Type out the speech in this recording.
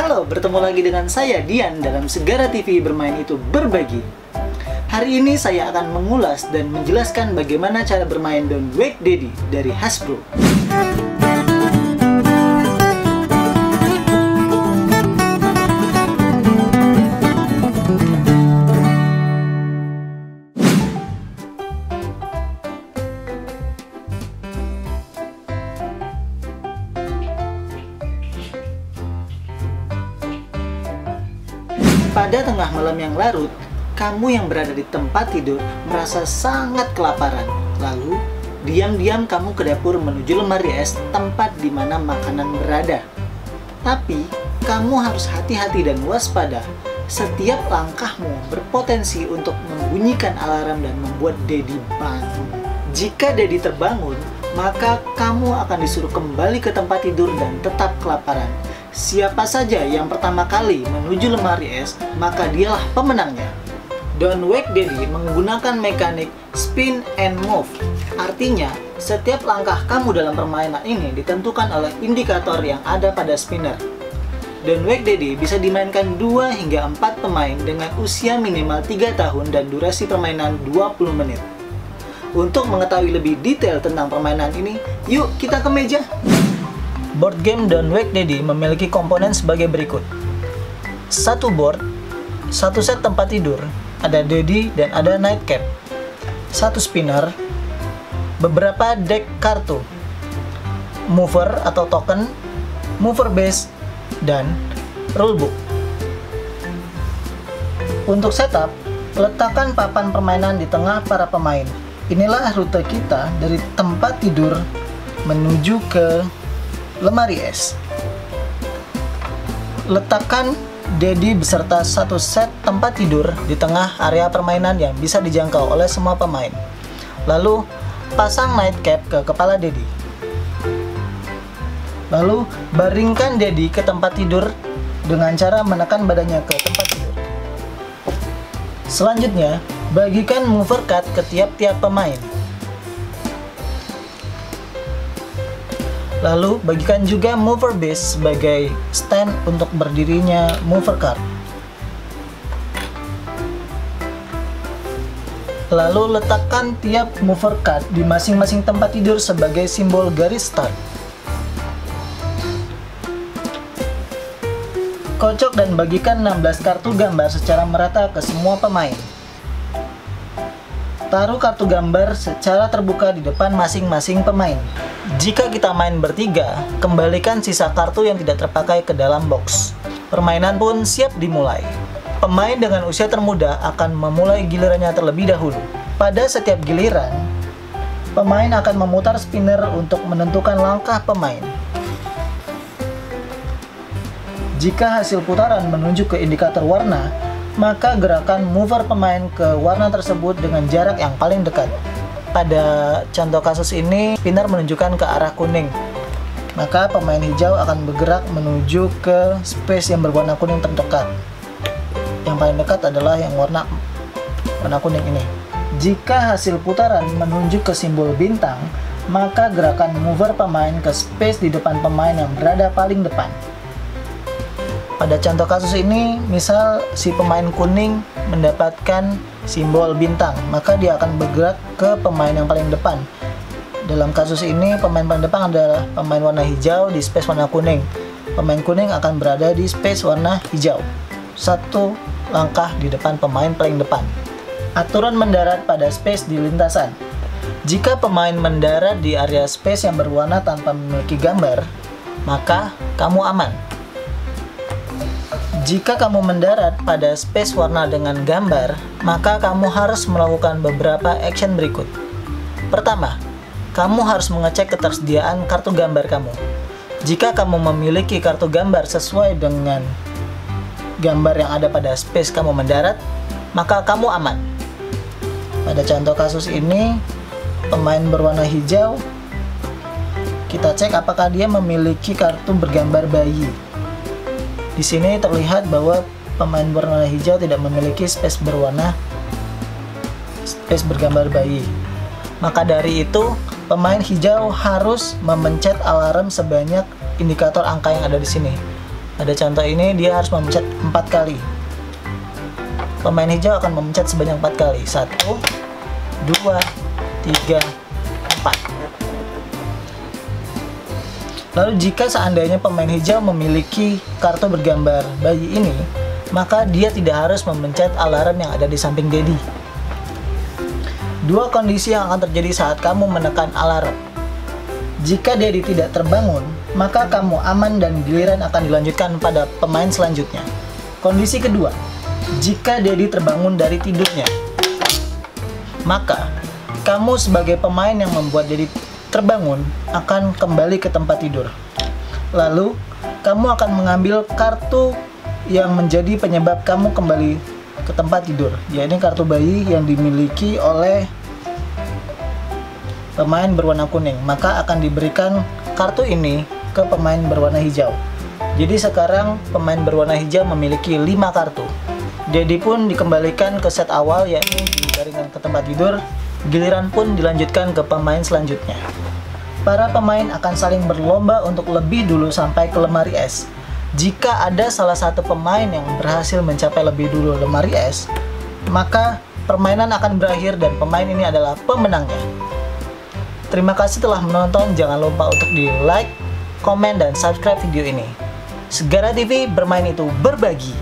Halo, bertemu lagi dengan saya Dian dalam Segara TV Bermain Itu Berbagi. Hari ini saya akan mengulas dan menjelaskan bagaimana cara bermain Don't Wake Daddy dari Hasbro. Pada tengah malam yang larut, kamu yang berada di tempat tidur merasa sangat kelaparan. Lalu, diam-diam kamu ke dapur menuju lemari es tempat di mana makanan berada. Tapi, kamu harus hati-hati dan waspada. Setiap langkahmu berpotensi untuk membunyikan alarm dan membuat Daddy bangun. Jika Daddy terbangun, maka kamu akan disuruh kembali ke tempat tidur dan tetap kelaparan. Siapa saja yang pertama kali menuju lemari es, maka dialah pemenangnya. Don't Wake Daddy menggunakan mekanik spin and move. Artinya, setiap langkah kamu dalam permainan ini ditentukan oleh indikator yang ada pada spinner. Don't Wake Daddy bisa dimainkan 2 hingga 4 pemain dengan usia minimal 3 tahun dan durasi permainan 20 menit. Untuk mengetahui lebih detail tentang permainan ini, yuk kita ke meja. Board game Don't Wake Daddy memiliki komponen sebagai berikut. 1 board, 1 set tempat tidur, ada Daddy dan ada nightcap, 1 spinner, beberapa deck kartu, mover atau token, mover base, dan rulebook. Untuk setup, letakkan papan permainan di tengah para pemain. Inilah rute kita dari tempat tidur menuju ke lemari es. Letakkan Daddy beserta 1 set tempat tidur di tengah area permainan yang bisa dijangkau oleh semua pemain. Lalu, pasang nightcap ke kepala Daddy. Lalu, baringkan Daddy ke tempat tidur dengan cara menekan badannya ke tempat tidur. Selanjutnya, bagikan mover card ke tiap-tiap pemain. Lalu, bagikan juga mover base sebagai stand untuk berdirinya mover card. Lalu, letakkan tiap mover card di masing-masing tempat tidur sebagai simbol garis start. Kocok dan bagikan 16 kartu gambar secara merata ke semua pemain. Taruh kartu gambar secara terbuka di depan masing-masing pemain. Jika kita main bertiga, kembalikan sisa kartu yang tidak terpakai ke dalam box. Permainan pun siap dimulai. Pemain dengan usia termuda akan memulai gilirannya terlebih dahulu. Pada setiap giliran, pemain akan memutar spinner untuk menentukan langkah pemain. Jika hasil putaran menunjuk ke indikator warna, maka gerakan mover pemain ke warna tersebut dengan jarak yang paling dekat. Pada contoh kasus ini, spinner menunjukkan ke arah kuning. Maka pemain hijau akan bergerak menuju ke space yang berwarna kuning terdekat. Yang paling dekat adalah yang warna kuning ini. Jika hasil putaran menunjuk ke simbol bintang, maka gerakan mover pemain ke space di depan pemain yang berada paling depan. Pada contoh kasus ini, misal si pemain kuning mendapatkan simbol bintang, maka dia akan bergerak ke pemain yang paling depan. Dalam kasus ini, pemain paling depan adalah pemain warna hijau di space warna kuning. Pemain kuning akan berada di space warna hijau, 1 langkah di depan pemain paling depan. Aturan mendarat pada space di lintasan. Jika pemain mendarat di area space yang berwarna tanpa memiliki gambar, maka kamu aman. Jika kamu mendarat pada space warna dengan gambar, maka kamu harus melakukan beberapa action berikut. Pertama, kamu harus mengecek ketersediaan kartu gambar kamu. Jika kamu memiliki kartu gambar sesuai dengan gambar yang ada pada space kamu mendarat, maka kamu aman. Pada contoh kasus ini, pemain berwarna hijau, kita cek apakah dia memiliki kartu bergambar bayi. Di sini terlihat bahwa pemain berwarna hijau tidak memiliki space bergambar bayi. Maka dari itu, pemain hijau harus memencet alarm sebanyak indikator angka yang ada di sini. Pada contoh ini dia harus memencet 4 kali. Pemain hijau akan memencet sebanyak 4 kali. 1, 2, 3, 4. Lalu jika seandainya pemain hijau memiliki kartu bergambar bayi ini, maka dia tidak harus memencet alarm yang ada di samping Daddy. Dua kondisi yang akan terjadi saat kamu menekan alarm. Jika Daddy tidak terbangun, maka kamu aman dan giliran akan dilanjutkan pada pemain selanjutnya. Kondisi kedua, jika Daddy terbangun dari tidurnya, maka kamu sebagai pemain yang membuat Daddy terbangun akan kembali ke tempat tidur. Lalu, kamu akan mengambil kartu yang menjadi penyebab kamu kembali ke tempat tidur, yaitu kartu bayi yang dimiliki oleh pemain berwarna kuning. Maka akan diberikan kartu ini ke pemain berwarna hijau. Jadi sekarang pemain berwarna hijau memiliki 5 kartu. Daddy pun dikembalikan ke set awal, yakni dibaringkan ke tempat tidur. Giliran pun dilanjutkan ke pemain selanjutnya. Para pemain akan saling berlomba untuk lebih dulu sampai ke lemari es. Jika ada salah satu pemain yang berhasil mencapai lebih dulu lemari es, maka permainan akan berakhir dan pemain ini adalah pemenangnya. Terima kasih telah menonton. Jangan lupa untuk di like, komen, dan subscribe video ini. Segara TV, bermain itu berbagi.